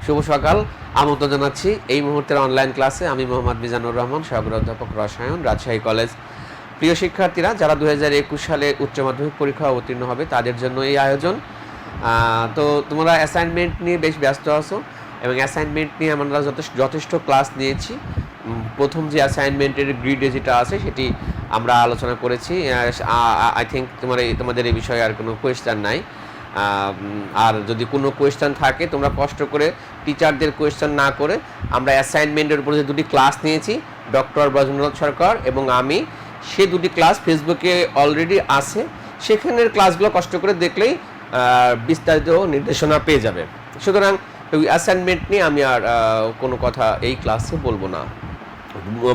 শুভ সকাল, আমন্ত্রণ জানাচ্ছি এই মুহূর্তের অনলাইন ক্লাসে। আমি মোহাম্মদ মিজানুর রহমান, সহকারী অধ্যাপক রসায়ন, রাজশাহী কলেজ। প্রিয় শিক্ষার্থীরা, যারা 2021 সালে উচ্চ মাধ্যমিক পরীক্ষা অবতীর্ণ হবে তাদের জন্য এই আয়োজন। তো তোমরা অ্যাসাইনমেন্ট নিয়ে বেশ ব্যস্ত আছো এবং অ্যাসাইনমেন্ট নিয়ে আমরা যথেষ্ট ক্লাস নিয়েছি। প্রথম যে অ্যাসাইনমেন্টের গ্রিডে যেটা আছে সেটি আমরা আলোচনা করেছি। আই থিঙ্ক তোমাদের এই বিষয়ে আর কোনো কোয়েশ্চেন নাই। আর যদি কোনো কোয়েশ্চেন থাকে তোমরা কষ্ট করে টিচারদের কোয়েশ্চেন না করে, আমরা অ্যাসাইনমেন্টের উপরে যে দুটি ক্লাস নিয়েছি ডক্টর ব্রজেন্দ্রনাথ সরকার এবং আমি, সে দুটি ক্লাস ফেসবুকে অলরেডি আছে। সেখানের ক্লাসগুলো কষ্ট করে দেখলেই বিস্তারিত নির্দেশনা পেয়ে যাবে। সুতরাং ওই অ্যাসাইনমেন্ট নিয়ে আমি আর কোনো কথা এই ক্লাসে বলবো না,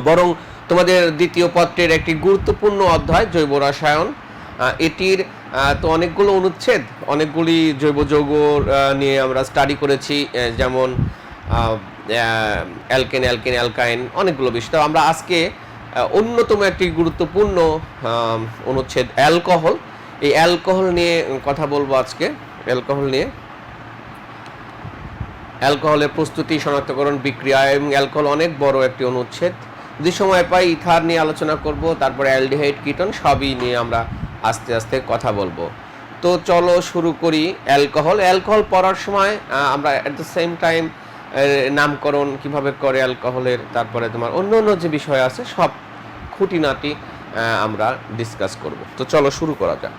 বরং তোমাদের দ্বিতীয় পত্রের একটি গুরুত্বপূর্ণ অধ্যায় জৈব রসায়ন। এটির তো অনেকগুলো অনুচ্ছেদ, অনেকগুলি জৈব যৌগ নিয়ে আমরা স্টাডি করেছি, যেমন অ্যালকেন, অ্যালকাইন, অনেকগুলো বিষয়। তো আমরা আজকে অন্যতম একটি গুরুত্বপূর্ণ অনুচ্ছেদ অ্যালকোহল, এই অ্যালকোহল নিয়ে কথা বলবো আজকে। অ্যালকোহলের প্রস্তুতি, শনাক্তকরণ, বিক্রিয়া এবং অ্যালকোহল অনেক বড় একটি অনুচ্ছেদ। যদি সময় পাই ইথার নিয়ে আলোচনা করব, তারপরে অ্যালডিহাইড, কিটোন, সবই নিয়ে আমরা আস্তে আস্তে কথা বলবো। তো চলো শুরু করি। অ্যালকোহল পড়ার সময় আমরা অ্যাট দ্য সেম টাইম নামকরণ কিভাবে করে অ্যালকোহলের, তারপরে তোমার অন্য যে বিষয় আছে সব খুঁটিনাটি আমরা ডিসকাস করব। তো চলো শুরু করা যাক।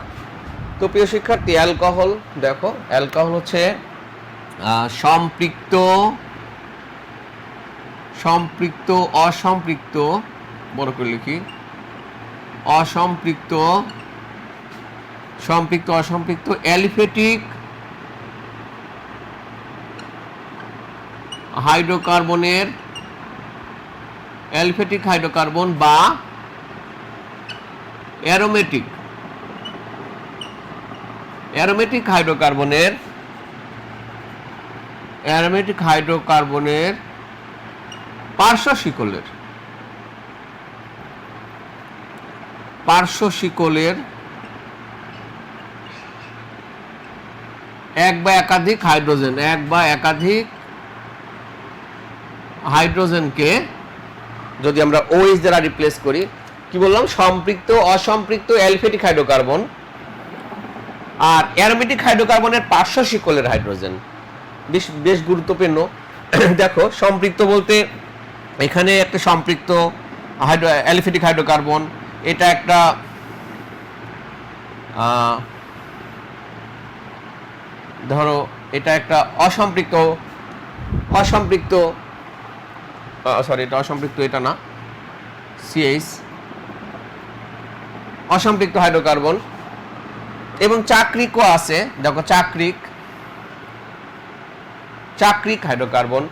তো প্রিয় শিক্ষার্থী, অ্যালকোহল দেখো, অ্যালকোহল হচ্ছে সম্পৃক্ত, অসম্পৃক্ত, বড় করে লিখি, অসম্পৃক্ত, অ্যালিফেটিক হাইড্রোকার্বন বা অ্যারোমেটিক হাইড্রোকার্বনের পার্শ্ব শিকলের এক বা একাধিক হাইড্রোজেনকে যদি আমরা OH দ্বারা রিপ্লেস করি, কি বললাম, সম্পৃক্ত, অসম্পৃক্ত, অ্যালিফেটিক হাইড্রোকার্বন আর অ্যারোমেটিক হাইড্রোকার্বনের পার্শ্ব শিকলের হাইড্রোজেন বেশ গুরুত্বপূর্ণ। দেখো, সম্পৃক্ত বলতে এখানে একটা সম্পৃক্ত অ্যালিফেটিক হাইড্রোকার্বন, এটা একটা ধরো এটা একটা অসম্পৃক্ত, এটা না, CH, অসম্পৃক্ত হাইড্রোকার্বন। এবং চাকরিকও আছে, দেখো, চাকরিক হাইড্রোকার্বন।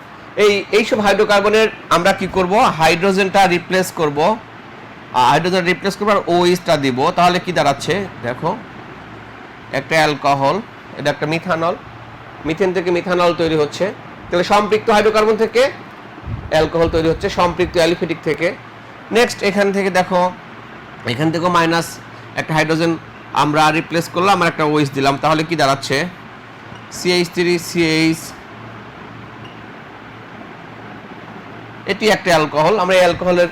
এইসব হাইড্রোকার্বনের আমরা কি করব, হাইড্রোজেনটা রিপ্লেস করব আর OH-টা দিব। তাহলে কি দাঁড়াচ্ছে দেখো, একটা অ্যালকোহল, এটা একটা মিথেন থেকে মিথানল তৈরি হচ্ছে। তাহলে সম্পৃক্ত হাইড্রোকার্বন থেকে অ্যালকোহল তৈরি হচ্ছে, সম্পৃক্ত অ্যালিফেটিক থেকে। নেক্সট এখান থেকে দেখো, এখান থেকেও মাইনাস একটা হাইড্রোজেন আমরা রিপ্লেস করলাম আর একটা OH দিলাম। তাহলে কি দাঁড়াচ্ছে, CH3CH, এটি একটা অ্যালকোহল। আমরা অ্যালকোহলের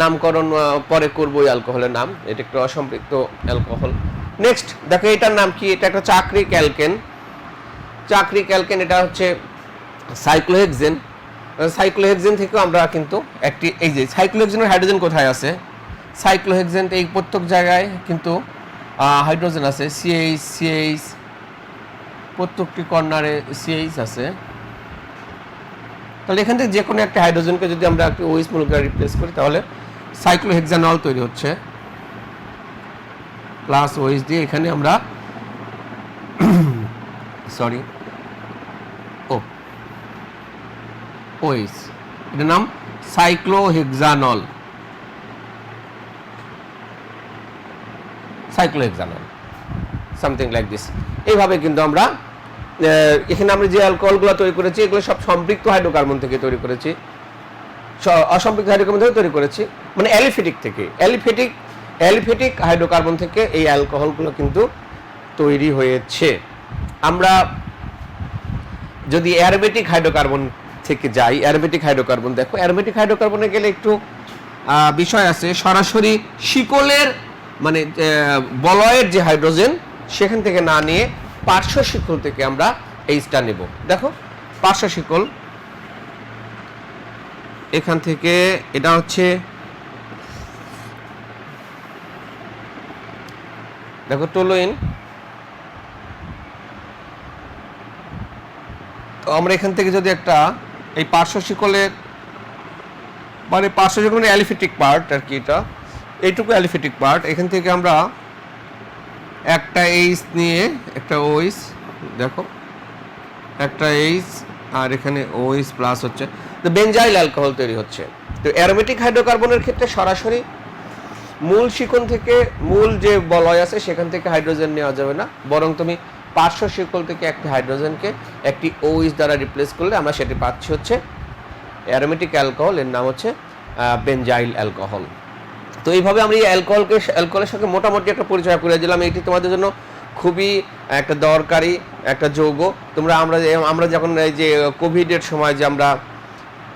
নামকরণ পরে করবো, অ্যালকোহলের নাম, এটা একটা অসম্পৃক্ত অ্যালকোহল। নেক্সট দেখো, এটার নাম কি, এটা একটা চাকরিক অ্যালকেন। এটা হচ্ছে সাইক্লোহেক্সেন থেকেও আমরা কিন্তু একটি, এই যে সাইক্লোহেক্সেনের হাইড্রোজেন কোথায় আছে, সাইক্লোহেক্সেন এই প্রত্যেক জায়গায় কিন্তু হাইড্রোজেন আছে, CH, প্রত্যেকটি কর্নারে CH আছে। তাহলে এখান থেকে যে কোনো একটা হাইড্রোজেনকে যদি আমরা একটি OH মলিকিউল রিপ্লেস করি, তাহলে সাইক্লোহেক্সানল তৈরি হচ্ছে প্লাস OH দিয়ে। এখানে আমরা OH, এটার নাম সাইক্লোহেক্সানল, সামথিং লাইক দিস। এইভাবে কিন্তু আমরা এখানে আমরা যে অ্যালকোহলগুলো তৈরি করেছি এগুলো সব সম্পৃক্ত হাইড্রোকার্বন থেকে তৈরি করেছি, অসম্পৃক্ত হাইড্রোকার্বন থেকে তৈরি করেছি, মানে অ্যালিফেটিক হাইড্রোকার্বন থেকে এই অ্যালকোহলগুলো কিন্তু তৈরি হয়েছে। আমরা যদি অ্যারোমেটিক হাইড্রোকার্বন থেকে যাই, অ্যারোমেটিক হাইড্রোকার্বন দেখো, অ্যারোমেটিক হাইড্রোকার্বনে গেলে একটু বিষয় আছে, সরাসরি শিকলের মানে বলয়ের যে হাইড্রোজেন সেখান থেকে না নিয়ে পার্শ্ব শিকল থেকে আমরা এইচটা নেব। দেখো পার্শ্ব শিকল এখান থেকে, এটা হচ্ছে দেখো টোলুইন, তো আমরা এখান থেকে যদি একটা এই পার্শ্ব শিকলের মানে পার্শ্ব শিকল অ্যালিফেটিক পার্ট আর কি, এটা এইটুকু অ্যালিফেটিক পার্ট, এখান থেকে আমরা একটা এইচ নিয়ে একটা ওইচ, দেখো একটা এইচ আর এখানে ওইচ প্লাস হচ্ছে, তো বেনজাইল অ্যালকোহল তৈরি হচ্ছে। তো অ্যারোমেটিক হাইড্রোকার্বনের ক্ষেত্রে সরাসরি মূল শিকল থেকে, মূল যে বলয় আছে সেখান থেকে হাইড্রোজেন নেওয়া যাবে না, বরং তুমি পার্শ্ব শিকল থেকে একটি হাইড্রোজেনকে একটি OH দ্বারা রিপ্লেস করলে আমরা সেটি পাচ্ছি হচ্ছে অ্যারোমেটিক অ্যালকোহল, এর নাম হচ্ছে বেনজাইল অ্যালকোহল। তো এইভাবে আমরা এই অ্যালকোহলের সঙ্গে মোটামুটি একটা পরিচয় করে দিলাম। এটি তোমাদের জন্য খুবই একটা দরকারি একটা যৌগ। আমরা যখন এই যে কোভিডের সময় যে আমরা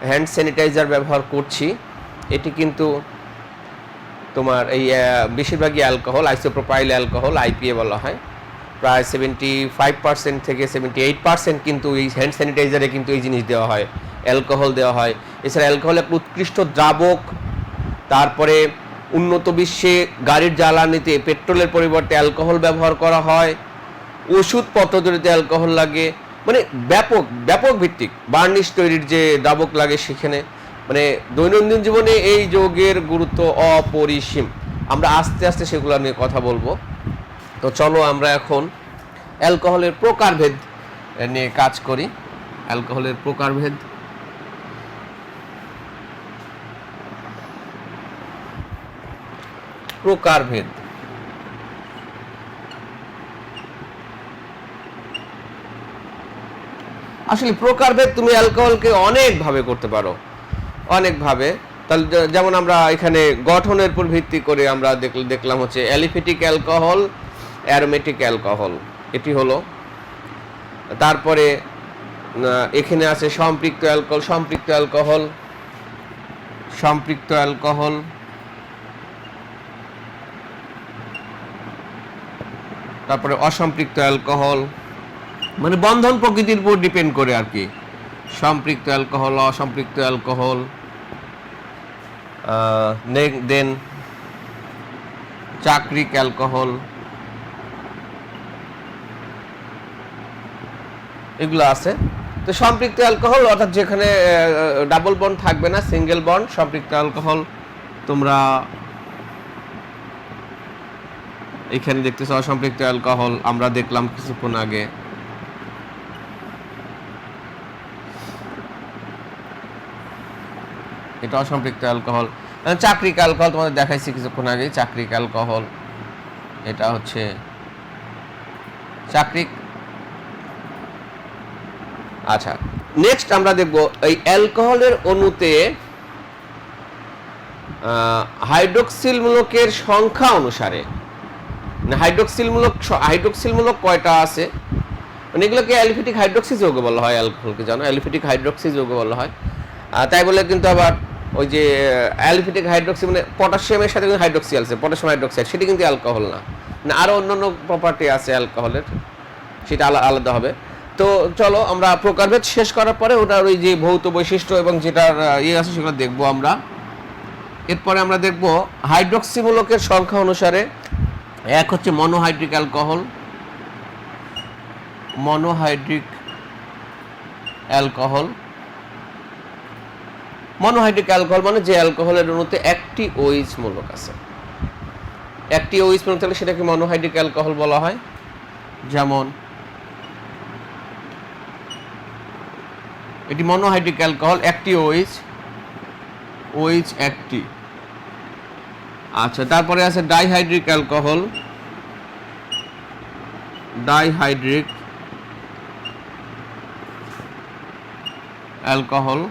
হ্যান্ড স্যানিটাইজার ব্যবহার করছি, এটি কিন্তু তোমার এই বেশিরভাগই অ্যালকোহল, আইসোপ্রোপাইল অ্যালকোহল, IPA বলা হয়। প্রায় 75% থেকে 78% কিন্তু এই হ্যান্ড স্যানিটাইজারে কিন্তু এই জিনিস দেওয়া হয়, অ্যালকোহল দেওয়া হয়। এছাড়া অ্যালকোহল একটা উৎকৃষ্ট দ্রাবক। তারপরে উন্নত বিশ্বে গাড়ির জ্বালানিতে পেট্রোলের পরিবর্তে অ্যালকোহল ব্যবহার করা হয়, ওষুধপত্র তৈরিতে অ্যালকোহল লাগে, মানে ব্যাপক ভিত্তিক বার্নিশ তৈরির যে দ্রাবক লাগে সেখানে, মানে দৈনন্দিন জীবনে এই যৌগের গুরুত্ব অপরিসীম। আমরা আস্তে আস্তে সেগুলো নিয়ে কথা বলবো। তো চলো আমরা এখন অ্যালকোহলের প্রকারভেদ নিয়ে কাজ করি। অ্যালকোহলের প্রকারভেদ, আসলে প্রকারভেদ তুমি অ্যালকোহলকে অনেকভাবে করতে পারো, অনেকভাবে। তাহলে যেমন আমরা এখানে গঠনের উপর ভিত্তি করে আমরা দেখলাম হচ্ছে অ্যালিফেটিক অ্যালকোহল, অ্যারোমেটিক অ্যালকোহল, এটি হলো। তারপরে এখানে আছে সম্পৃক্ত অ্যালকোহল, তারপরে অসম্পৃক্ত অ্যালকোহল, মানে বন্ধন প্রকৃতির উপর ডিপেন্ড করে আর কি। সম্পৃক্ত অ্যালকোহল, অসম্পৃক্ত অ্যালকোহল, দেন চাক্রিক অ্যালকোহল, এগুলো আছে। তো সম্পৃক্ত অ্যালকোহল অর্থাৎ যেখানে ডাবল বন্ড থাকবে না, সিঙ্গেল বন্ড, সম্পৃক্ত অ্যালকোহল তোমরা এখানে দেখতেছো। অসম্পৃক্ত অ্যালকোহল আমরা দেখলাম কিছুক্ষণ আগে। এটা অসম্পৃক্ত অ্যালকোহল। চাক্রিক অ্যালকোহল তোমাদের দেখাইছি কিছুক্ষণ আগে, চাক্রিক অ্যালকোহল, এটা হচ্ছে চাক্রিক। আচ্ছা, নেক্সট আমরা দেখব এই অ্যালকোহলের অণুতে হাইড্রোক্সিল মূলকের সংখ্যা অনুসারে, হাইড্রোক্সিল মূলক কয়টা আছে, মানে এগুলোকে অ্যালিফেটিক হাইড্রোক্সি যৌগ বলা হয়। অ্যালকোহলকে জানো অ্যালিফেটিক হাইড্রোক্সি যৌগ বলা হয়। তাই বলে কিন্তু আবার ওই যে অ্যালিফেটিক হাইড্রোক্সি মানে পটাশিয়ামের সাথে কিন্তু হাইড্রোক্সি আছে, পটাশিয়াম হাইড্রোক্সাইড, সেটি কিন্তু অ্যালকোহল না, মানে আরও অন্যান্য প্রপার্টি আছে অ্যালকোহলের, সেটা আলাদা হবে। তো চলো আমরা প্রকারভেদ শেষ করার পরে ওটার ওই যে ভৌত বৈশিষ্ট্য এবং যেটার ইয়ে আছে সেগুলো দেখবো আমরা। এরপরে আমরা দেখব হাইড্রোক্সি মূলকের সংখ্যা অনুসারে। এক হচ্ছে মনোহাইড্রিক অ্যালকোহল, মনোহাইড্রিক অ্যালকোহল মানে যে অ্যালকোহলের অণুতে একটি OH মূলক আছে, একটি OH মূলক থাকলে সেটাকে মনোহাইড্রিক অ্যালকোহল বলা হয়। যেমন এটি মনোহাইড্রিক অ্যালকোহল, একটি OH একটি। আচ্ছা, তারপরে আছে ডাইহাইড্রিক অ্যালকোহল, ডাইহাইড্রিক অ্যালকোহল,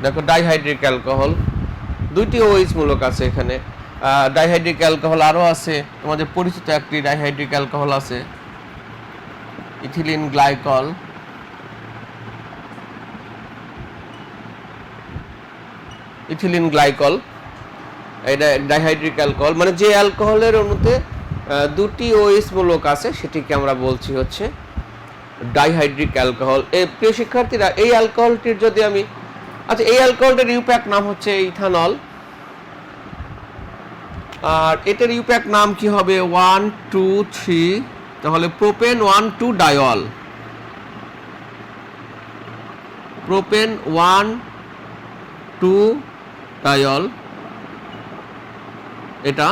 দেখো ডাইহাইড্রিক অ্যালকোহল, দুইটি OH মূলক আছে এখানে। ডাইহাইড্রিক অ্যালকোহল আরও আছে, তোমাদের পরিচিত একটি ডাইহাইড্রিক অ্যালকোহল আছে ইথিলিন গ্লাইকল। ইথিলিন গ্লাইকল এটা ডাইহাইড্রিক অ্যালকোহল, মানে যে অ্যালকোহলের অণুতে দুটি OH মূলক আছে সেটিকে আমরা বলছি হচ্ছে ডাইহাইড্রিক অ্যালকোহল। প্রিয় শিক্ষার্থীরা, এই অ্যালকোহলটির যদি আমি এই অ্যালকোহলটির ইউপ্যাক নাম হচ্ছে ইথানল, আর এটার ইউপ্যাক নাম কি হবে 1 2 3, তাহলে প্রোপেন 1 2 ডায়ল, প্রোপেন 1 2 ডায়ল এটা,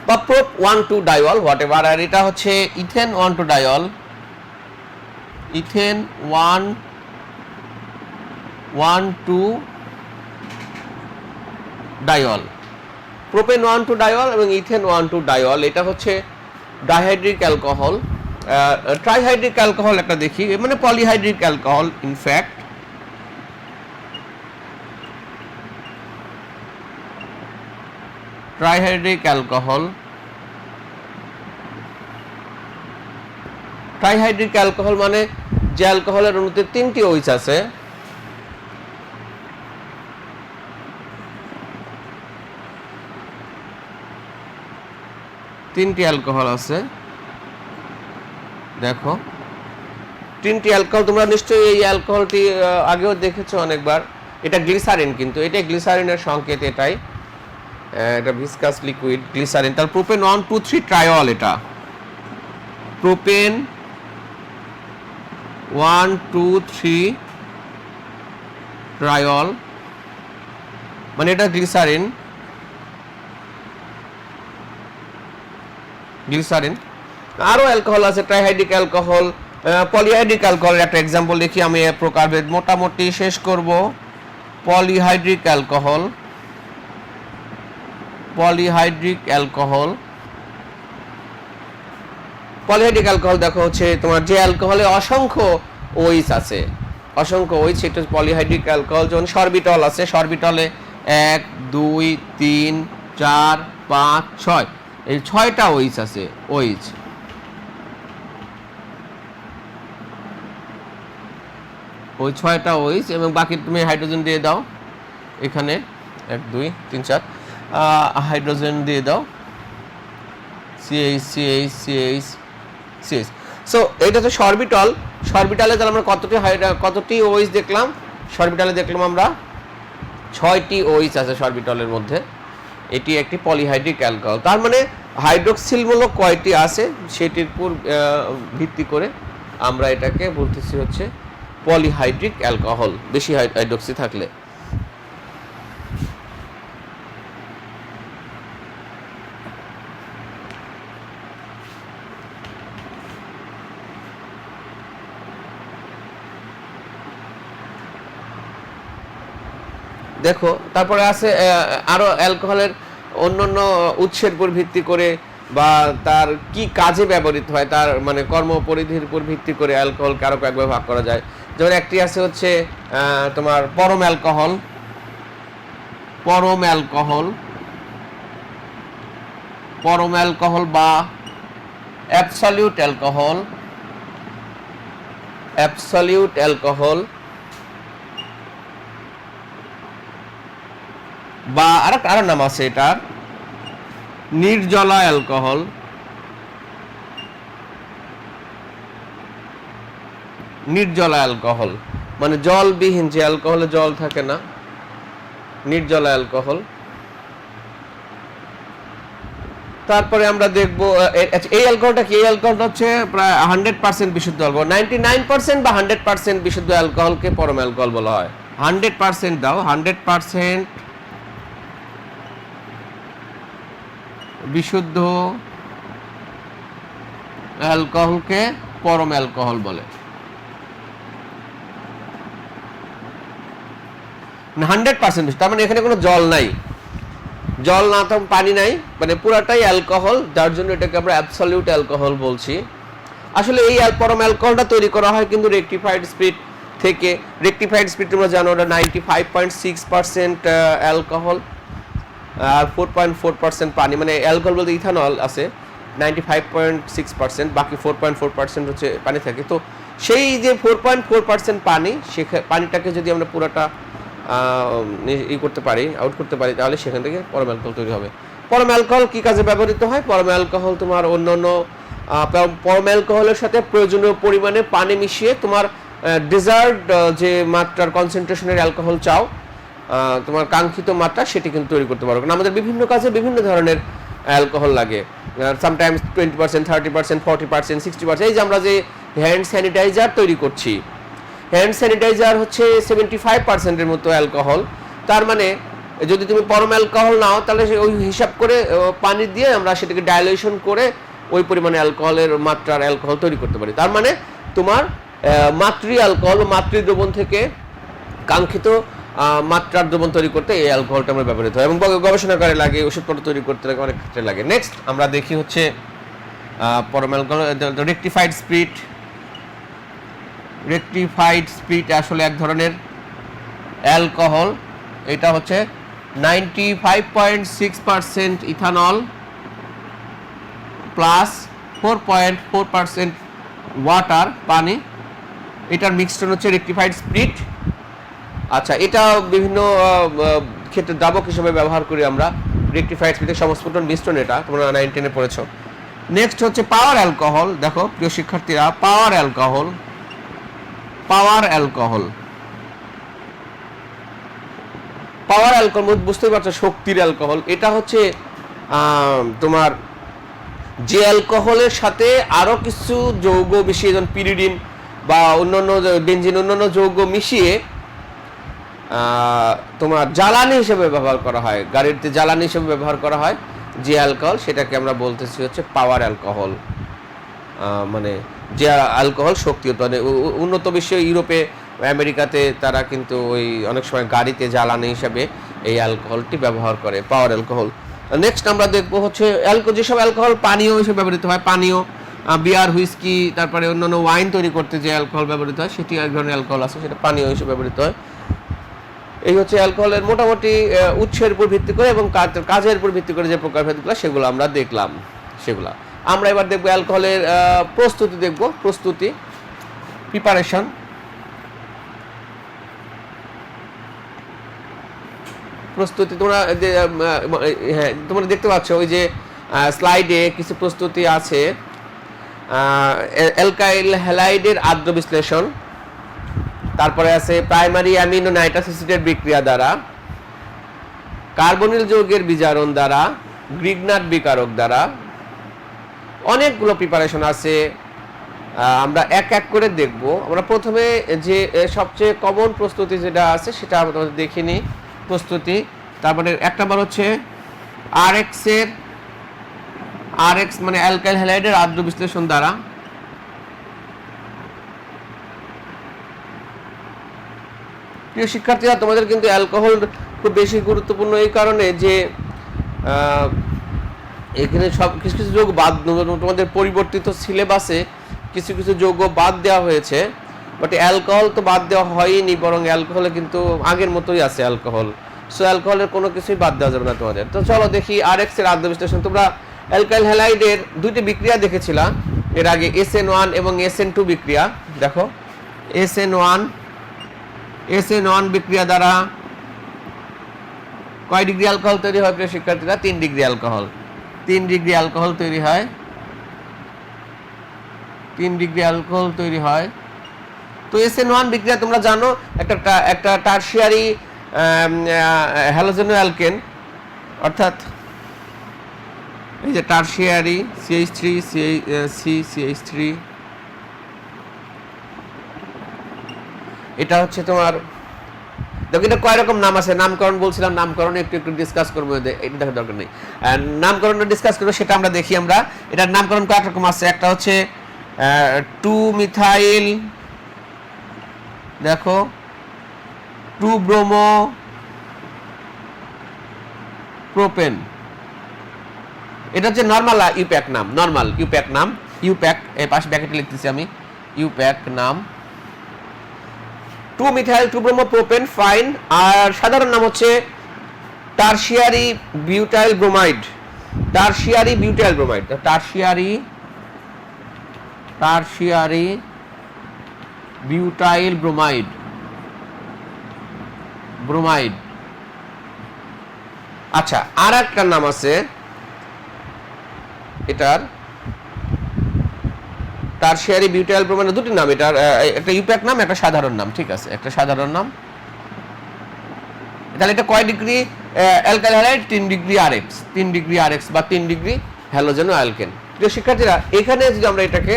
বা প্রোপ 1 2 ডায়ল হোয়াট এভার। আর এটা হচ্ছে ethane 1 2 diol, ethane 1 1 2 diol, propane 1 2 diol এবং ইথেন 1 2 ডায়ল, এটা হচ্ছে ডাইহাইড্রিক অ্যালকোহল। ট্রাইহাইড্রিক অ্যালকোহল একটা দেখি, মানে polyhydric alcohol in fact. Trihydric alcohol, trihydric alcohol মানে যে অ্যালকোহলের অণুতে তিনটি OH আছে, তিনটি অ্যালকোহল আছে। দেখো তিনটি অ্যালকোহল, তোমরা নিশ্চয়ই এই অ্যালকোহলটি আগেও দেখেছো অনেকবার। এটা গ্লিসারিন, কিন্তু এটা গ্লিসারিনের সংকেত, এটাই এটা ভিসকাস লিকুইড গ্লিসারিন। তার প্রোপেন 1 2 3 ট্রায়ল, এটা প্রোপেন 1 2 3 ট্রায়ল, মানে এটা গ্লিসারিন। গ্লিসারিন আরও অ্যালকোহল আছে, ট্রাইহাইড্রিক অ্যালকোহল, পলিহাইড্রিক অ্যালকোহলের একটা এক্সাম্পল দেখি আমি, প্রকারভেদ মোটামুটি শেষ করব। Polyhydric alcohol, polyhydric alcohol, polyhydric alcohol দেখো হচ্ছে তোমার যে অ্যালকোহলে অসংখ্য OH আছে, অসংখ্য OH, সেটা পলিহাইড্রিক অ্যালকোহল। যেমন সরবিটল আছে, সরবিটলে 1 2 3 4 5 6, এই 6টা OH আছে, OH। ওই 6টা OH এবং বাকি তুমি হাইড্রোজেন দিয়ে দাও এখানে, 1 2 3 4 হাইড্রোজেন দিয়ে দাও, CH CH CH CH। So এটা তো সরবিটল। সরবিটালে তাহলে আমরা কতটি OH দেখলাম? সরবিটালে দেখলাম আমরা 6টি OH আছে সরবিটলের মধ্যে। এটি একটি পলিহাইড্রিক অ্যালকোহল। তার মানে হাইড্রোক্সিলমূলক কয়টি আছে সেটির উপর ভিত্তি করে আমরা এটাকে বলতেছি হচ্ছে পলিহাইড্রিক অ্যালকোহল, বেশি হাইড্রোক্সি থাকলে। দেখো তারপরে আছে আরো অ্যালকোহলের অন্যান্য উৎসের উপর ভিত্তি করে বা তার কি কাজে ব্যবহৃত হয় তার মানে কর্মপরিধির উপর ভিত্তি করে অ্যালকোহলকে আরো কয়েকভাবে ভাগ করা যায়। যেমন একটি আছে হচ্ছে তোমার পরম অ্যালকোহল, পরম অ্যালকোহল, পরম অ্যালকোহল বা অ্যাবসলিউট অ্যালকোহল, অ্যাবসলিউট অ্যালকোহল বা আরো নাম আছে এটার নির্জলা অ্যালকোহল, নির্জলা অ্যালকোহল মানে জলবিহীন, যে অ্যালকোহলে জল থাকে না, নির্জলা অ্যালকোহল। তারপরে আমরা দেখব এই অ্যালকোহলটা কি, এই অ্যালকোহলটা হচ্ছে প্রায় 100% বিশুদ্ধ অ্যালকোহল। 99% বা 100% বিশুদ্ধ অ্যালকোহলকে পরম অ্যালকোহল বলা হয়। 100% দাও, 100% বিশুদ্ধ অ্যালকোহলকে পরম অ্যালকোহল বলে। 100% তার মানে এখানে কোনো জল নাই, জল না তো পানি নাই, মানে পুরাটাই অ্যালকোহল, যার জন্য এটাকে আমরা অ্যাবসলিউট অ্যালকোহল বলছি। আসলে এই পরম অ্যালকোহলটা তৈরি করা হয় কিন্তু রেকটিফাইড স্পিরিট থেকে রেকটিফাইড স্পিরিট তোমরা জানো ওটা 95.6% অ্যালকোহল আর 4.4% পানি, মানে অ্যালকোহল বলতে ইথানল আছে 95.6%, বাকি 4.4% হচ্ছে পানি থাকে। তো সেই যে 4.4% পানি, সে পানিটাকে যদি আমরা পুরোটা করতে পারি, আউট করতে পারি, তাহলে সেখান থেকে পরম অ্যালকোহল তৈরি হবে। পরম অ্যালকোহল কী কাজে ব্যবহৃত হয়? পরম অ্যালকোহল তোমার অন্যান্য পরম অ্যালকোহলের সাথে প্রয়োজনীয় পরিমাণে পানি মিশিয়ে তোমার ডিজার্ড যে মাত্রার কনসেন্ট্রেশনের অ্যালকোহল চাও, তোমার কাঙ্ক্ষিত মাত্রা, সেটি কিন্তু তৈরি করতে পারো। কারণ আমাদের বিভিন্ন কাজে বিভিন্ন ধরনের অ্যালকোহল লাগে, সামটাইমস 20%, 30%, 40%, 60%। এই যে আমরা যে হ্যান্ড স্যানিটাইজার তৈরি করছি, হ্যান্ড স্যানিটাইজার হচ্ছে 75%-এর মতো অ্যালকোহল। তার মানে যদি তুমি পরম অ্যালকোহল নাও, তাহলে ওই হিসাব করে পানি দিয়ে আমরা সেটাকে ডাইলিউশন করে ওই পরিমাণে অ্যালকোহলের মাত্রার অ্যালকোহল তৈরি করতে পারি। তার মানে তোমার মাতৃ অ্যালকোহল, মাতৃ দ্রবণ থেকে কাঙ্ক্ষিত মাত্রার দ্রবণ তৈরি করতে এই অ্যালকোহলটা আমরা ব্যবহৃত হয়, এবং গবেষণাগারে লাগে, ওষুধপত্র তৈরি করতে লাগে, অনেক ক্ষেত্রে লাগে। নেক্সট আমরা দেখি হচ্ছে পরম alcohol rectified spirit. Rectified spirit আসলে এক ধরনের অ্যালকোহল। এটা হচ্ছে 95.6% ইথানল প্লাস 4.4% ওয়াটার, পানি। এটার মিক্সচার হচ্ছে রেকটিফাইড স্পিরিট। আচ্ছা, এটা বিভিন্ন ক্ষেত্রে দ্রাবক হিসেবে ব্যবহার করি আমরা। রেকটিফাইড স্পিরিটের সংস্ফুটন মিশ্রণ, এটা তোমরা 9-10-এ পড়েছো। নেক্সট হচ্ছে পাওয়ার অ্যালকোহল। দেখো প্রিয় শিক্ষার্থীরা, পাওয়ার অ্যালকোহল, পাওয়ার অ্যালকোহল, পাওয়ার অ্যালকোহল বুঝতেই পারছো, শক্তির অ্যালকোহল। এটা হচ্ছে তোমার যে অ্যালকোহলের সাথে আরও কিছু যৌগ মিশিয়ে, যেমন পিরিডিন বা অন্যান্য বেনজিন, অন্যান্য যৌগ মিশিয়ে তোমার জ্বালানি হিসেবে ব্যবহার করা হয়, গাড়িতে জ্বালানি হিসেবে ব্যবহার করা হয় যে অ্যালকোহল, সেটাকে আমরা বলতেছি হচ্ছে পাওয়ার অ্যালকোহল। মানে যে অ্যালকোহল শক্তি, মানে উন্নত বিশ্বে ইউরোপে, আমেরিকাতে তারা কিন্তু ওই অনেক সময় গাড়িতে জ্বালানি হিসেবে এই অ্যালকোহলটি ব্যবহার করে, পাওয়ার অ্যালকোহল। নেক্সট আমরা দেখবো হচ্ছে যেসব অ্যালকোহল পানীয় হিসেবে ব্যবহৃত হয়, পানীয়, বিয়ার, হুইস্কি, তারপরে অন্যান্য ওয়াইন তৈরি করতে যে অ্যালকোহল ব্যবহৃত হয়, সেটি এক ধরনের অ্যালকোহল আছে, সেটা পানীয় হিসেবে ব্যবহৃত হয়। এই হচ্ছে অ্যালকোহলের মোটামুটি উৎসের উপর ভিত্তি করে এবং কাজের উপর ভিত্তি করে যে প্রকারভেদগুলো, সেগুলো আমরা দেখলাম। সেগুলো আমরা এবার দেখবো অ্যালকোহলের প্রস্তুতি, দেখব প্রস্তুতি, প্রিপারেশন। প্রস্তুতি তোমরা হ্যাঁ, তোমরা দেখতে পাচ্ছ ওই যে স্লাইডে কিছু প্রস্তুতি আছে। অ্যালকাইল হ্যালাইডের আদ্র বিশ্লেষণ, তারপরে আছে প্রাইমারি অ্যামিনো নাইট্রাস অ্যাসিডের বিক্রিয়া দ্বারা, কার্বনিল যৌগের বিজারণ দ্বারা, গ্রিগনাট বিকারক দ্বারা, অনেকগুলো প্রিপারেশন আছে। আমরা এক এক করে দেখব। আমরা প্রথমে যে সবচেয়ে কমন প্রস্তুতি যেটা আছে সেটা আমরা তোমাদের দেখে নিই। প্রস্তুতি, তারপরে এক নম্বর হচ্ছে আরএক্স মানে অ্যালকাইল হ্যালাইডের আদ্র বিশ্লেষণ দ্বারা। প্রিয় শিক্ষার্থীরা, তোমাদের কিন্তু অ্যালকোহল খুব বেশি গুরুত্বপূর্ণ এই কারণে যে এখানে সব কিছু কিছু যৌগ বাদ, তোমাদের পরিবর্তিত সিলেবাসে কিছু কিছু যৌগ বাদ দেওয়া হয়েছে, বাট অ্যালকোহল তো বাদ দেওয়া হয়নি, বরং অ্যালকোহলে কিন্তু আগের মতোই আছে অ্যালকোহল। সো অ্যালকোহলের কোনো কিছুই বাদ দেওয়া যাবে না তোমাদের। তো চলো দেখি আরএক্স এর আদ্র বিশ্লেষণ। তোমরা অ্যালকাইল হ্যালাইডের দুইটি বিক্রিয়া দেখেছিলা এর আগে, SN1 এবং SN2 বিক্রিয়া। দেখো SN1 বিক্রিয়া দ্বারা কয় ডিগ্রি অ্যালকোহল তৈরি হয় প্রিয় শিক্ষার্থীরা? 3 ডিগ্রি অ্যালকোহল। 3 ডিগ্রি অ্যালকোহল তৈরি হয়। 3 ডিগ্রি অ্যালকোহল তৈরি হয়। তো SN1 বিক্রিয়া তোমরা জানো একটা টারশিয়ারি হ্যালোজেনো অ্যালকেন, অর্থাৎ এই যে টারশিয়ারি CH3 CH3, এটা হচ্ছে তোমার, দেখো এটা কয় রকম নাম আছে, নামকরণ বলছিলাম, নামকরণ একটু একটু ডিসকাস করবো, এটা দেখার দরকার নেই, নামকরণ ডিসকাস করবো, সেটা আমরা দেখি। আমরা এটার নামকরণ কয়েক রকম আছে। একটা হচ্ছে 2-মিথাইল, দেখো 2-ব্রোমো প্রোপেন, এটা হচ্ছে নরমাল ইউপ্যাক নাম, নরমাল ইউপ্যাক নাম, ইউপ্যাক, এই পাশে ব্র্যাকেটে লিখতেছি আমি, ইউপ্যাক নাম। Two methyl two bromo propane fine, আর সাধারণ নাম হচ্ছে tertiary butyl bromide. Tertiary butyl bromide, tertiary butyl bromide. আচ্ছা, আর একটা নাম আছে এটার, টারশিয়ারি বিউটাইল ব্রোমাইড, দুটি নাম এটার, একটা ইউপ্যাক নাম, একটা সাধারণ নাম। ঠিক আছে, একটা সাধারণ নাম। তাহলে এটা কয় degree alkyl halide? 3 degree RX, 3 degree RX বা 3 ডিগ্রি হ্যালোজেন অ্যালকেন। প্রিয় শিক্ষার্থীরা, এখানে যদি আমরা এটাকে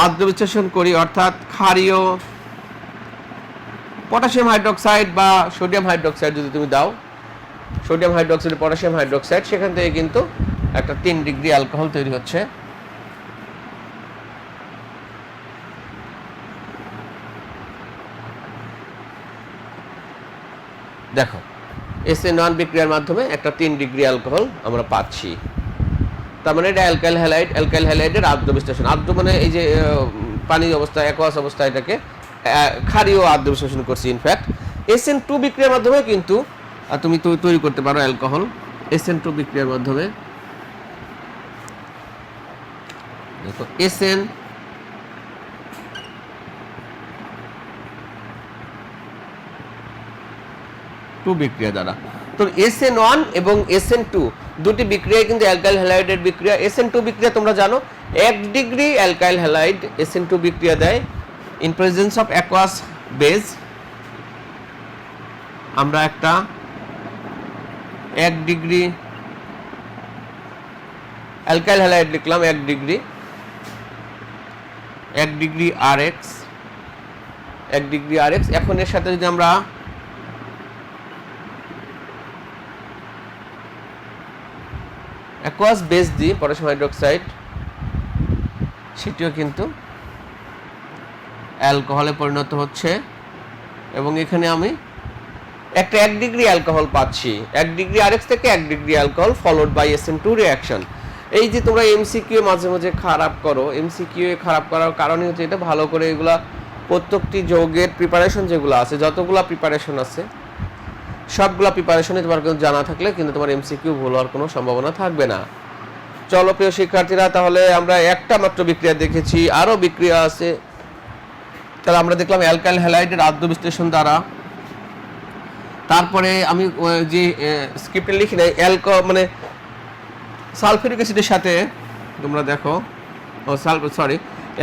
আদ্র বিশ্লেষণ করি, অর্থাৎ ক্ষারীয় পটাশিয়াম হাইড্রোক্সাইড বা সোডিয়াম হাইড্রোক্সাইড যদি তুমি দাও, সোডিয়াম হাইড্রোক্সাইড, পটাশিয়াম হাইড্রোক্সাইড, সেখান থেকে কিন্তু একটা 3 ডিগ্রি অ্যালকোহল তৈরি হচ্ছে। দেখো, SN1 বিক্রিয়ার মাধ্যমে একটা 3 ডিগ্রি অ্যালকোহল আমরা পাচ্ছি। তার মানে এটা অ্যালকাইল হ্যালাইড, অ্যালকাইল হ্যালাইডের আদ্র বিশ্লেষণ। আদ্র মানে এই যে পানি অবস্থা, অ্যাকোয়াস অবস্থা, এটাকে ক্ষারীয় আদ্র বিশ্লেষণ করছি। ইনফ্যাক্ট SN2 বিক্রিয়ার মাধ্যমে কিন্তু তুমি তৈরি করতে পারো অ্যালকোহল। SN2 বিক্রিয়ার মাধ্যমে দেখো, SN2 বিক্রিয়া দ্বারা, তো SN1 এবং SN2 দুটি বিক্রিয়া কিন্তু অ্যালকাইল হ্যালাইডের বিক্রিয়া। SN2 বিক্রিয়া তোমরা জানো 1 ডিগ্রি অ্যালকাইল হ্যালাইড SN2 বিক্রিয়া দেয় in presence of aqueous base. আমরা একটা 1 ডিগ্রি অ্যালকাইল হ্যালাইড লিখলাম, 1 ডিগ্রি আরএক্স, 1 ডিগ্রি আরএক্স। এখন এর সাথে যদি আমরা অ্যাকোয়াস বেস দিই, পটাশিয়াম হাইড্রোক্সাইড, সেটিও কিন্তু অ্যালকোহলে পরিণত হচ্ছে। এবং এখানে আমি একটা 1 ডিগ্রি অ্যালকোহল পাচ্ছি, 1 ডিগ্রি আরএক্স থেকে 1 degree alcohol followed by SN2 reaction. এই যে তোমরা এমসিকিউ মাঝে মাঝে খারাপ করো, এমসিকিউ খারাপ করার কারণই হচ্ছে এটা, ভালো করে এগুলা প্রত্যেকটি যৌগের প্রিপারেশন যেগুলো আছে, যতগুলা প্রিপারেশন আছে সবগুলা প্রিপারেশনে তোমার কিন্তু জানা থাকলে কিন্তু তোমার এমসিকিউ ভুল হওয়ার কোনো সম্ভাবনা থাকবে না। চলো প্রিয় শিক্ষার্থীরা, তাহলে আমরা একটা মাত্র বিক্রিয়া দেখেছি, আরও বিক্রিয়া আছে। তাহলে আমরা দেখলাম অ্যালকাইল হ্যালাইডের আদ্র বিশ্লেষণ দ্বারা। তারপরে আমি যে স্ক্রিপ্টে লিখি নাই, মানে সালফিউরিক অ্যাসিডের সাথে তোমরা দেখো,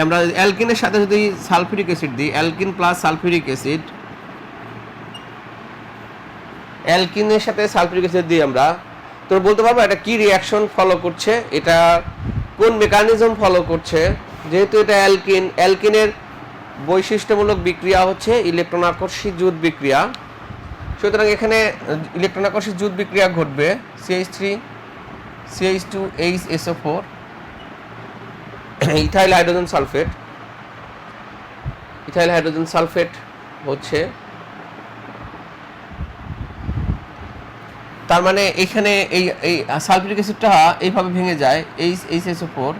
আমরা অ্যালকিনের সাথে যদি সালফিউরিক অ্যাসিড দিই, অ্যালকিন প্লাস সালফিউরিক অ্যাসিড, অ্যালকিনের সাথে সালফিউরিক অ্যাসিড দিই আমরা, তো বলতে পারবো এটা কি রিঅ্যাকশন ফলো করছে, এটা কোন মেকানিজম ফলো করছে। যেহেতু এটা অ্যালকিন, অ্যালকিনের বৈশিষ্ট্যমূলক বিক্রিয়া হচ্ছে ইলেকট্রন আকর্ষী জুট বিক্রিয়া, সুতরাং এখানে ইলেকট্রন আকর্ষী জুট বিক্রিয়া ঘটবে। CH3 CH2HSO4 ethyl hydrogen sulphate হচ্ছে, তার মানে এখানে এই সালফিউরিক অ্যাসিডটা এইভাবে ভেঙে যায়, HSO4,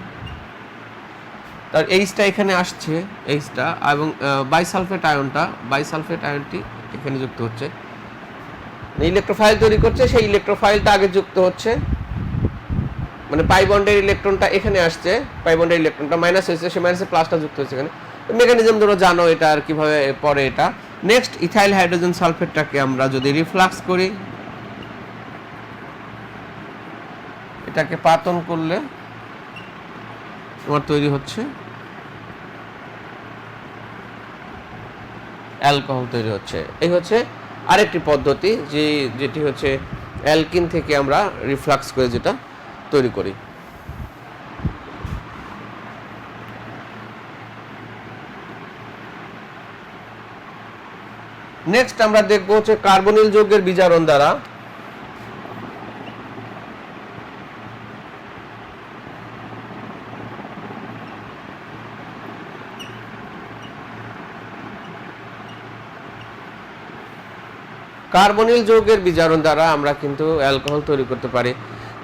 তার এইচটা এখানে আসছে, এইচটা, এবং বাইসালফেট আয়নটি এখানে যুক্ত হচ্ছে, ইলেকট্রোফাইল তৈরি করছে। সেই ইলেকট্রোফাইলটা আগে যুক্ত হচ্ছে, মানে পাই বন্ডের ইলেকট্রনটা এখানে আসছে, পাই বন্ডের ইলেকট্রনটা মাইনাস হয়েছে, সে মাইনাসে প্লাসটা যুক্ত হচ্ছে এখানে। মেকানিজম ধরো জানো এটা, আর কিভাবে পরে এটা। নেক্সট ইথাইল হাইড্রোজেন সালফেটটাকে আমরা যদি রিফ্লাক্স করি, এটাকে পাতন করলে তোমার তৈরি হচ্ছে অ্যালকোহল তৈরি হচ্ছে। এই হচ্ছে আরেকটি পদ্ধতি, যেটি হচ্ছে অ্যালকিন থেকে আমরা রিফ্লাক্স করে যেটা তৈরি করি। নেক্সট আমরা দেখব হচ্ছে কার্বনিল যৌগের বিজারণ দ্বারা। কার্বনিল যৌগের বিজারণ দ্বারা আমরা কিন্তু অ্যালকোহল তৈরি করতে পারি।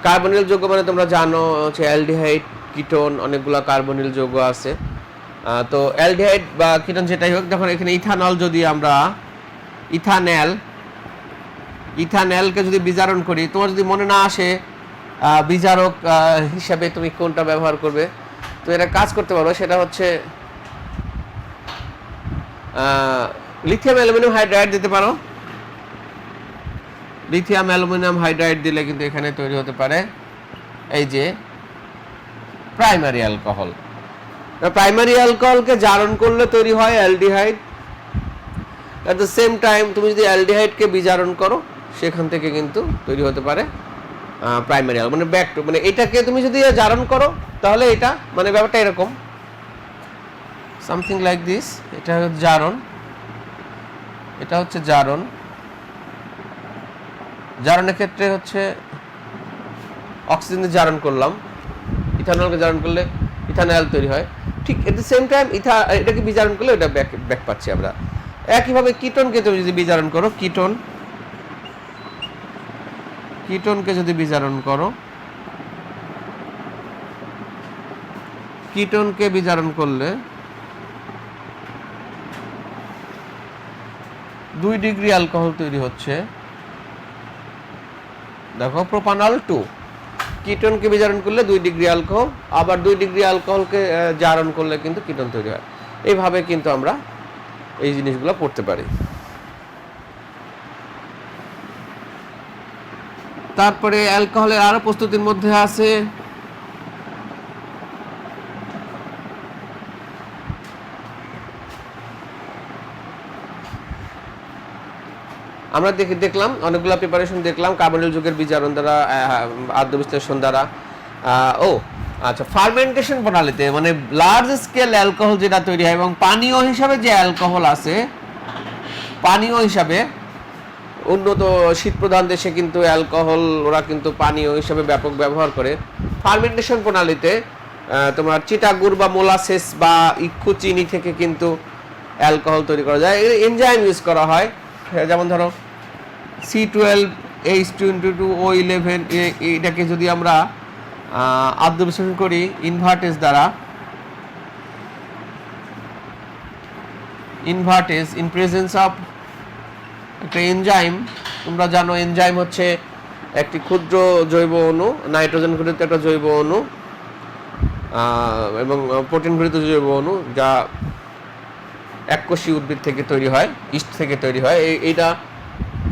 কার্বনিল যৌগ মানে তোমরা জানো হচ্ছে অ্যালডিহাইড, কিটোন, অনেকগুলো কার্বনিল যৌগ আছে। তো অ্যালডিহাইড বা কিটোন যেটাই হোক, যখন এখানে ইথানল যদি আমরা ইথানলকে যদি বিজারণ করি, তোমার যদি মনে না আসে বিজারক হিসাবে তুমি কোনটা ব্যবহার করবে, তো এটা কাজ করতে পারো। সেটা হচ্ছে লিথিয়াম অ্যালুমিনিয়াম হাইড্রাইড দিতে পারো। লিথিয়াম অ্যালুমিনিয়াম হাইড্রাইড দিলে কিন্তু এখানে তৈরি হতে পারে এই যে প্রাইমারি অ্যালকোহল। প্রাইমারি অ্যালকোহলকে জারণ করলে তৈরি হয় aldehyde. At the same time তুমি যদি অ্যালডিহাইডকে বিজারণ করো, সেখান থেকে কিন্তু তৈরি হতে পারে প্রাইমারি অ্যালকোহল, মানে ব্যাক টু, মানে এটাকে তুমি যদি জারণ করো তাহলে এটা মানে ব্যাপারটা এরকম সামথিং লাইক দিস। এটা হচ্ছে জারণ, এটা হচ্ছে জারণ। জারণের ক্ষেত্রে হচ্ছে অক্সিজেন জারণ করলাম, ইথানলকে জারণ করলে ইথানল তৈরি হয়। ঠিক এট দ্য সেম টাইম এটাকে বিজারণ করলে ওটা ব্যাক পাচ্ছি আমরা। একইভাবে কিটোনকে তুমি যদি বিজারণ করো, কিটোনকে যদি বিজারণ করো, কিটোনকে বিজারণ করলে 2 ডিগ্রি অ্যালকোহল তৈরি হচ্ছে। দেখো প্রোপানল 2, কিটোনকে বিজারণ করলে 2 ডিগ্রি অ্যালকোহল, আবার 2 ডিগ্রি অ্যালকোহলকে জারণ করলে কিন্তু কিটোন তৈরি হয়। এইভাবে কিন্তু আমরা এই জিনিসগুলো পড়তে পারি। তারপরে অ্যালকোহলের আরো প্রস্তুতির মধ্যে আছে আমরা দেখলাম অনেকগুলো প্রিপারেশন দেখলাম কার্বনিল যুগের বিজারণ দ্বারা, আদ্য বিশ্লেষণ দ্বারা। আচ্ছা, ফার্মেন্টেশন প্রণালীতে মানে লার্জ স্কেল অ্যালকোহল যেটা তৈরি হয়, এবং পানীয় হিসাবে যে অ্যালকোহল আছে, পানীয় হিসাবে উন্নত শীতপ্রধান দেশে কিন্তু অ্যালকোহল ওরা কিন্তু পানীয় হিসাবে ব্যাপক ব্যবহার করে। ফার্মেন্টেশন প্রণালীতে তোমার চিটাগুড় বা মোলাসেস বা ইক্ষু চিনি থেকে কিন্তু অ্যালকোহল তৈরি করা যায়। এনজাইম ইউজ করা হয়, যেমন ধরো C12H2O11, এটাকে যদি আমরা আদ্য বিশ্লেষণ করি ইনভার্টেজ দ্বারা, ইনভার্টেজ ইন প্রেজেন্স অফ একটা এনজাইম। তোমরা জানো এনজাইম হচ্ছে একটি ক্ষুদ্র জৈব অণু, নাইট্রোজেন ঘটিত একটা জৈব অণু এবং প্রোটিন ঘটিত জৈব অণু, যা এককোষী উদ্ভিদ থেকে তৈরি হয়, ইস্ট থেকে তৈরি হয়। এইটা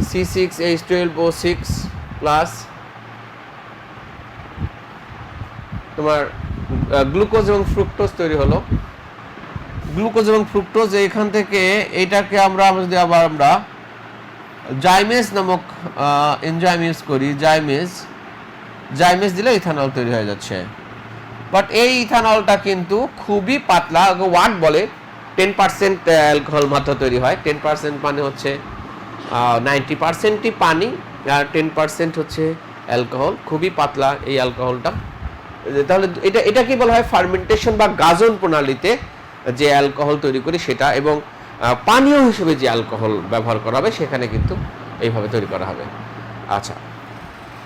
C6H12O6 প্লাস তোমার গ্লুকোজ এবং ফ্রুক্টোজ তৈরি হলো। গ্লুকোজ এবং ফ্রুক্টোজ এখান থেকে এটাকে আমরা যদি আবার আমরা জাইমেজ নামক এনজাইম ইউজ করি, জাইমেজ দিলে ইথানল তৈরি হয়ে যাচ্ছে। বাট এই ইথানলটা কিন্তু খুবই পাতলা, ওয়াট বলে 10% অ্যালকোহল মাত্র তৈরি হয়। 10% মানে হচ্ছে 90%ই পানি আর 10% হচ্ছে অ্যালকোহল, খুবই পাতলা এই অ্যালকোহলটা। তাহলে এটা কি বলা হয় ফার্মেন্টেশন বা গাজন প্রণালীতে যে অ্যালকোহল তৈরি করি সেটা, এবং পানীয় হিসেবে যে অ্যালকোহল ব্যবহার করা হবে সেখানে কিন্তু এইভাবে তৈরি করা হবে। আচ্ছা,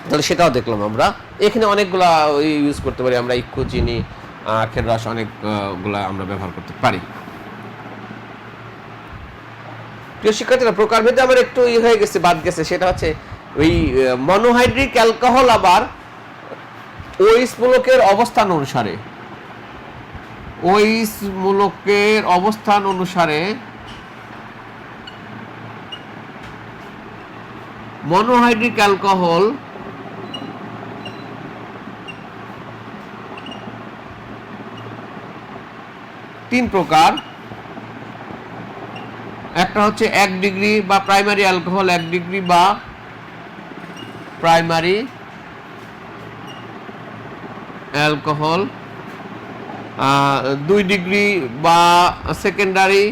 তাহলে সেটাও দেখলাম আমরা। এখানে অনেকগুলা ইউজ করতে পারি আমরা, ইক্ষু চিনি, আখের রস, অনেকগুলা আমরা ব্যবহার করতে পারি। প্রিয় শিক্ষার্থীরা, প্রকারভেদে আমার একটু হয়ে গেছে, বাদ গেছে, সেটা হচ্ছে ওই মনোহাইড্রিক অ্যালকোহল আবার ওইস মূলকের অবস্থান অনুসারে, ওইস মূলকের অবস্থান অনুসারে মনোহাইড্রিক অ্যালকোহল তিন প্রকার। একটা হচ্ছে 1 ডিগ্রি বা প্রাইমারি অ্যালকোহল, 1 ডিগ্রি বা প্রাইমারি অ্যালকোহল, 2 ডিগ্রি বা সেকেন্ডারি,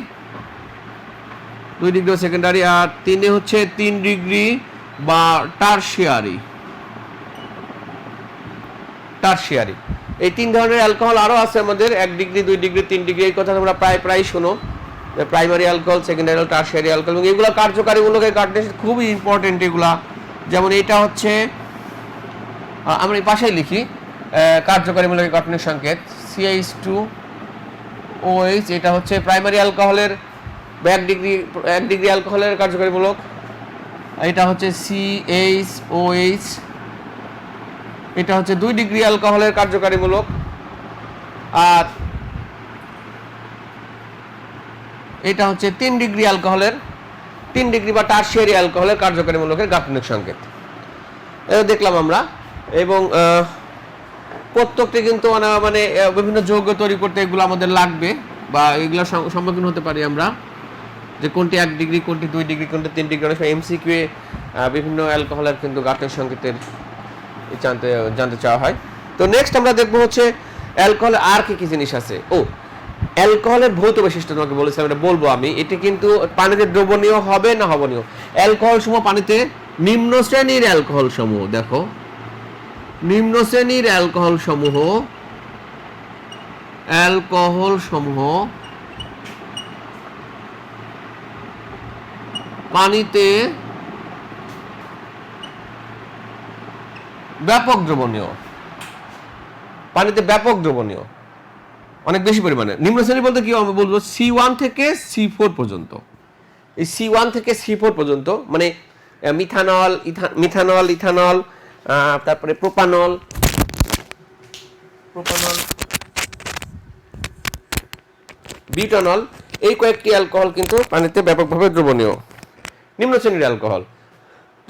2 ডিগ্রি সেকেন্ডারি, আর 3 হচ্ছে 3 ডিগ্রি বা টারশিয়ারি। এই 3 ধরনের অ্যালকোহল আরো আছে আমাদের, 1 ডিগ্রি, 2 ডিগ্রি, 3 ডিগ্রি। এই কথা তোমরা প্রায় শোনো, primary alcohol, secondary alcohol, tertiary alcohol, এবং এগুলো কার্যকারী মূলকের কার্যকারিতা খুবই ইম্পর্টেন্ট এগুলা। যেমন এটা হচ্ছে আমরা এই পাশেই লিখি কার্যকারী মূলকের গঠনের সংকেত CH2 OH, এটা হচ্ছে প্রাইমারি অ্যালকোহলের 1 ডিগ্রি অ্যালকোহলের কার্যকারীমূলক। এটা হচ্ছে CHOH, এটা হচ্ছে 2 ডিগ্রি অ্যালকোহলের কার্যকারীমূলক। আর এটা হচ্ছে 3 ডিগ্রি অ্যালকোহলের, 3 ডিগ্রি বা টারশিয়ারি অ্যালকোহলের কার্যকারীমূলকের গাঠনিক সংকেত। এটা দেখলাম আমরা। এবং প্রত্যেকটি কিন্তু মানে বিভিন্ন যৌগ তৈরি করতে এগুলো আমাদের লাগবে, বা এগুলো সম্মুখীন হতে পারি আমরা, যে কোনটি 1 ডিগ্রি, কোনটি 2 ডিগ্রি, কোনটি 3 ডিগ্রি। অনেক সময় MCQ বিভিন্ন অ্যালকোহলের কিন্তু গাঠনিক সংকেতের জানতে চাওয়া হয়। তো নেক্সট আমরা দেখবো হচ্ছে অ্যালকোহলের আর কি কি জিনিস আছে। অ্যালকোহলের ভৌত বৈশিষ্ট্য তোমাকে বলেছিলাম, এটা বলবো আমি। এটি কিন্তু পানিতে দ্রবণীয় হবে না হবনীয়। অ্যালকোহল সমূহ পানিতে নিম্ন শ্রেণীর অ্যালকোহল সমূহ, দেখো নিম্ন শ্রেণীর অ্যালকোহল সমূহ পানিতে ব্যাপক দ্রবণীয়, অনেক বেশি পরিমাণে। নিম্ন শ্রেণী বলতে কি আমি বলবো, C1 থেকে C4 পর্যন্ত। এই C1 থেকে C4 পর্যন্ত মানে মিথানল, ইথানল, তারপরে প্রোপানল, বিউটানল, এই কয়েকটি অ্যালকোহল কিন্তু পানিতে ব্যাপকভাবে দ্রবণীয়, নিম্ন শ্রেণীর অ্যালকোহল।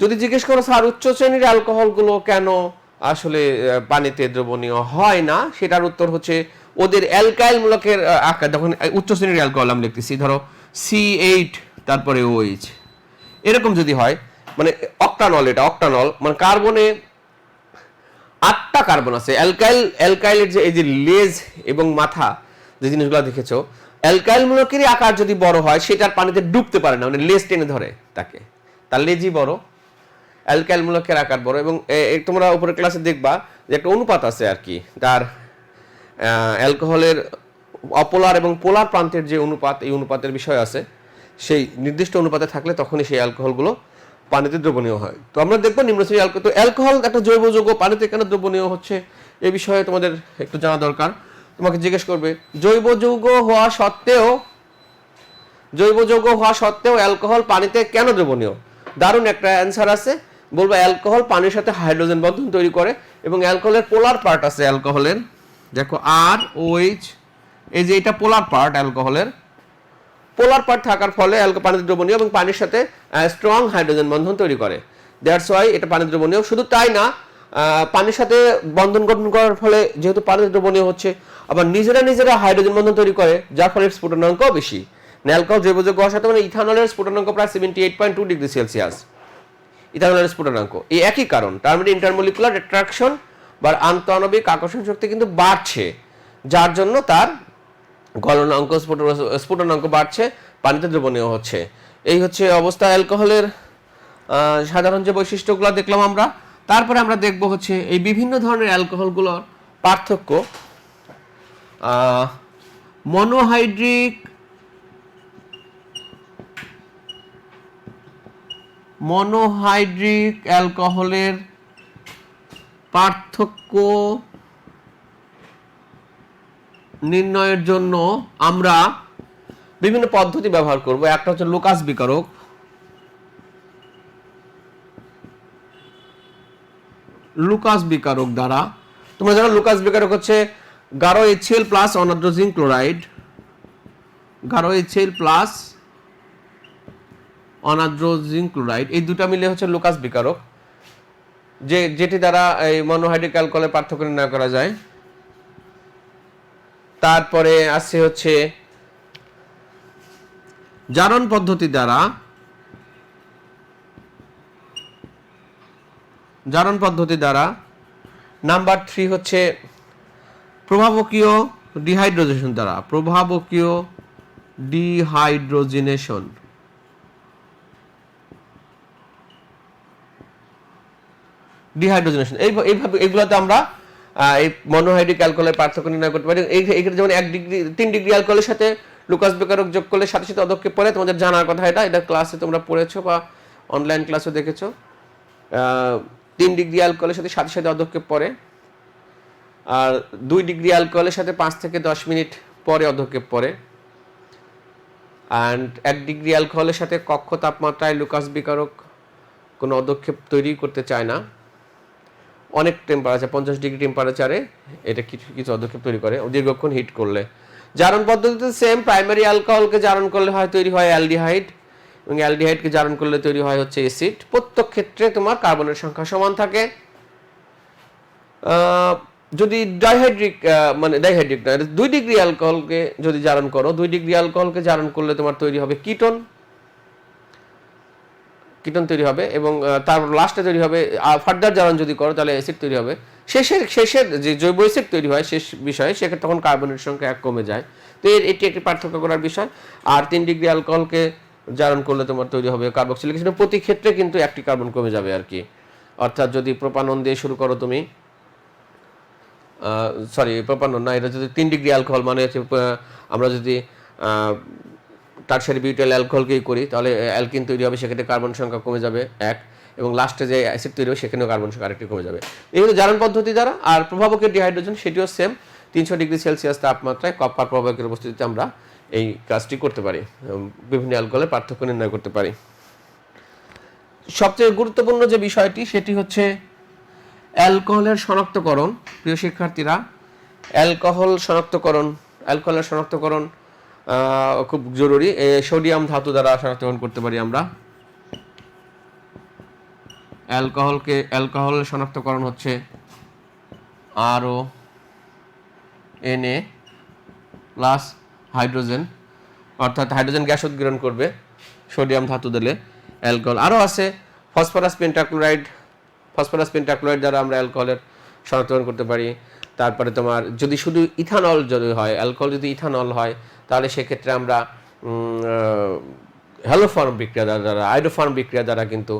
যদি জিজ্ঞেস করো স্যার উচ্চ শ্রেণীর অ্যালকোহলগুলো কেন আসলে পানিতে দ্রবণীয় হয় না, সেটার উত্তর হচ্ছে ওদের অ্যালকাইল মূলকের আকার। যখন উচ্চ শ্রেণীর অ্যালকোহল আমি লিখতেছি, ধরো C8 তারপরে OH, এরকম যদি হয়, মানে অক্টানল, এটা অক্টানল মানে কার্বনে 8টা কার্বন আছে। অ্যালকাইলের যে এই যে লেজ এবং মাথা যে জিনিসগুলো দেখেছো, অ্যালকাইল মূলকেরই আকার যদি বড় হয়, সেটার পানিতে ডুবতে পারে না, মানে লেজ টেনে ধরে তাকে, তার লেজই বড়, অ্যালকাইল মূলকের আকার বড়। এবং তোমরা উপরে ক্লাসে দেখবা যে একটা অনুপাত আছে আর কি, তার অ্যালকোহলের অপোলার এবং পোলার প্রান্তের যে অনুপাত, এই অনুপাতের বিষয় আছে। সেই নির্দিষ্ট অনুপাতে থাকলে তখনই সেই অ্যালকোহলগুলো পানিতে দ্রবণীয় হয়। তো আমরা দেখবো নিম্ন শ্রেণীর অ্যালকোহল। তো অ্যালকোহল একটা জৈব যৌগ, পানিতে কেন দ্রবণীয় হচ্ছে এ বিষয়ে তোমাদের একটু জানা দরকার। তোমাকে জিজ্ঞেস করবে জৈব যৌগ হওয়া সত্ত্বেও অ্যালকোহল পানিতে কেন দ্রবণীয়। দারুণ একটা অ্যান্সার আছে, বলবো অ্যালকোহল পানির সাথে হাইড্রোজেন বন্ধন তৈরি করে, এবং অ্যালকোহলের পোলার পার্ট আছে। অ্যালকোহলের দেখো ROH, এই যে এটা পোলার পার্ট, অ্যালকোহলের পোলার পার্ট থাকার ফলে পানিতে দ্রবণীয় এবং পানির সাথে স্ট্রং হাইড্রোজেন বন্ধন তৈরি করে। দ্যাটস ওয়াই এটা পানিতে দ্রবণীয়। শুধু তাই না, পানির সাথে বন্ধন গঠন করার ফলে যেহেতু পানিতে দ্রবণীয় হচ্ছে, আবার নিজেরা হাইড্রোজেন বন্ধন তৈরি করে, যার ফলে স্ফুটনাঙ্কও বেশি। অ্যালকোহল জৈব যৌগ হওয়ার সাথে, মানে ইথানলের স্ফুটনাঙ্ক প্রায় 78.2 ডিগ্রি সেলসিয়াস, ইথানলের স্ফুটনাঙ্ক। এই একই কারণ, তার মানে ইন্টারমলিকুলার অ্যাট্রাকশন বা আন্তঃআণবিক আকর্ষণ শক্তি কিন্তু বাড়ছে, যার জন্য তার গলনাঙ্ক, স্ফুটনাঙ্ক বাড়ছে, পানিতে দ্রবণীয় হচ্ছে। এই হচ্ছে অবস্থা অ্যালকোহলের সাধারণ যে বৈশিষ্ট্যগুলো দেখলাম আমরা। তারপরে আমরা দেখব হচ্ছে এই বিভিন্ন ধরনের অ্যালকোহলগুলোর পার্থক্য। মনোহাইড্রিক অ্যালকোহলের পার্থক্য নির্ণয়ের জন্য আমরা বিভিন্ন পদ্ধতি ব্যবহার করব। একটা হচ্ছে লুকাস বিকারক। দ্বারা তোমরা জানো লুকাস বিকারক হচ্ছে গাঢ় HCl প্লাস অনার্দ্র জিঙ্ক ক্লোরাইড, এই দুটা মিলে হচ্ছে লুকাস বিকারক, যেটি দ্বারা এই মনোহাইড্রিক অ্যালকোহলের পার্থক্য নির্ণয় করা যায়। তারপরে আছে হচ্ছে জারণ পদ্ধতি দ্বারা। নাম্বার 3 হচ্ছে প্রভাবকীয় ডিহাইড্রোজেনেশন। এইভাবে এগুলোতে আমরা এই মনোহাইড্রিক অ্যালকোহলের পার্থক্য নির্ণয় করতে পারি। এইখানে যেমন 3 ডিগ্রি অ্যালকোহলের সাথে লুকাস বিকারক যোগ করলে সাথে সাথে অদক্ষেপ পড়ে, তোমাদের জানার কথা এটা ক্লাসে তোমরা পড়েছো বা অনলাইন ক্লাসে দেখেছো। 3 ডিগ্রি অ্যালকোহলের সাথে সাথে অদক্ষেপ পড়ে, আর 2 ডিগ্রি অ্যালকোহলের সাথে 5 থেকে 10 মিনিট পরে অধক্ষেপ পরে। অ্যান্ড 1 ডিগ্রি অ্যালকোহলের সাথে কক্ষ তাপমাত্রায় লুকাস বিকারক কোনো অধক্ষেপ তৈরি করতে চায় না। অনেক টেম্পারেচার 50 ডিগ্রি টেম্পারেচারে এটা কিছু কিছু অধক্ষেপ তৈরি করে দীর্ঘক্ষণ হিট করলে। জারণ পদ্ধতিতে সেম, প্রাইমারি অ্যালকোহলকে জারণ করলে তৈরি হয় অ্যালডিহাইড, এবং অ্যালডিহাইডকে জারণ করলে তৈরি হয় হচ্ছে অ্যাসিড। প্রত্যেক ক্ষেত্রে তোমার কার্বনের সংখ্যা সমান থাকে। যদি ডাইহাইড্রিক ডাইহাইড্রিক না, 2 ডিগ্রি অ্যালকোহলকে যদি জারণ করো, 2 ডিগ্রি অ্যালকোহলকে জারণ করলে তোমার তৈরি হবে কিটোন তৈরি হবে, এবং তারপর লাস্টে তৈরি হবে, ফার্দার জারণ যদি করো তাহলে অ্যাসিড তৈরি হবে। শেষের যে জৈব অ্যাসিড তৈরি হয় শেষ বিষয়ে, সেক্ষেত্রে তখন কার্বনের সংখ্যা 1 কমে যায়। তো এটি একটি পার্থক্য করার বিষয়। আর 3 ডিগ্রি অ্যালকোহলকে জারণ করলে তোমার তৈরি হবে কার্বক্সিলিক অ্যাসিড। প্রতি ক্ষেত্রে কিন্তু একটি কার্বন কমে যাবে আর কি। অর্থাৎ যদি প্রোপানন দিয়ে শুরু করো তুমি, প্রোপানন না, এটা যদি 3 ডিগ্রি অ্যালকোহল মানে হচ্ছে আমরা যদি টারশারি বিউটাইল অ্যালকোহলকেই করি, তাহলে অ্যালকিন তৈরি হবে, সেক্ষেত্রে কার্বন সংখ্যা কমে যাবে 1, এবং লাস্টে যে অ্যাসিড তৈরি হবে সেখানেও কার্বন সংখ্যা আরেকটি কমে যাবে। এগুলো জারণ পদ্ধতি দ্বারা। আর প্রভাবকের ডিহাইড্রোজেন সেটিও সেম, 300 ডিগ্রি সেলসিয়াস তাপমাত্রায় কপার প্রভাবকের উপস্থিতিতে আমরা এই কাজটি করতে পারি, বিভিন্ন অ্যালকোহলের পার্থক্য নির্ণয় করতে পারি। সবচেয়ে গুরুত্বপূর্ণ যে বিষয়টি সেটি হচ্ছে অ্যালকোহলের শনাক্তকরণ। প্রিয় শিক্ষার্থীরা, অ্যালকোহলের শনাক্তকরণ খুব জরুরি। সোডিয়াম ধাতু দ্বারা শনাক্তকরণ করতে পারি আমরা। অ্যালকোহলের শনাক্তকরণ হচ্ছে RONA প্লাস হাইড্রোজেন, অর্থাৎ হাইড্রোজেন গ্যাস উদ্গীরণ করবে সোডিয়াম ধাতু দিলে অ্যালকোহল। আরও আছে ফসফরাস পেন্টাক্লোরাইড দ্বারা আমরা অ্যালকোহলের শনাক্তকরণ করতে পারি। তারপরে তোমার যদি শুধু ইথানল যদি হয়, অ্যালকোহল যদি ইথানল হয়, তাহলে সেক্ষেত্রে আমরা হ্যালোফর্ম বিক্রিয়া দ্বারা, আয়োডোফর্ম বিক্রিয়া দ্বারা কিন্তু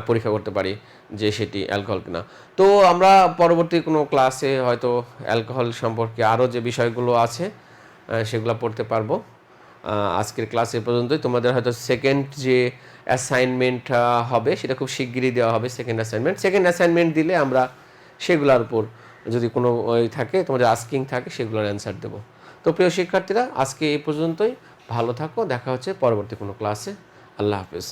পরীক্ষা করতে পারি যে সেটি অ্যালকোহল কিনা। তো আমরা পরবর্তী কোনো ক্লাসে হয়তো অ্যালকোহল সম্পর্কে আরও যে বিষয়গুলো আছে সেগুলো পড়তে পারবো। আজকের ক্লাসে পর্যন্তই। তোমাদের হয়তো সেকেন্ড যে অ্যাসাইনমেন্ট হবে সেটা খুব শিগগিরই দেওয়া হবে। সেকেন্ড অ্যাসাইনমেন্ট দিলে আমরা সেগুলোর উপর যদি কোনো থাকে, তোমাদের আস্কিং থাকে, সেগুলোর অ্যান্সার দেবো। তো প্রিয় শিক্ষার্থীরা, আজকে এই পর্যন্তই। ভালো থাকো, দেখা হচ্ছে পরবর্তী কোনো ক্লাসে। আল্লাহ হাফেজ।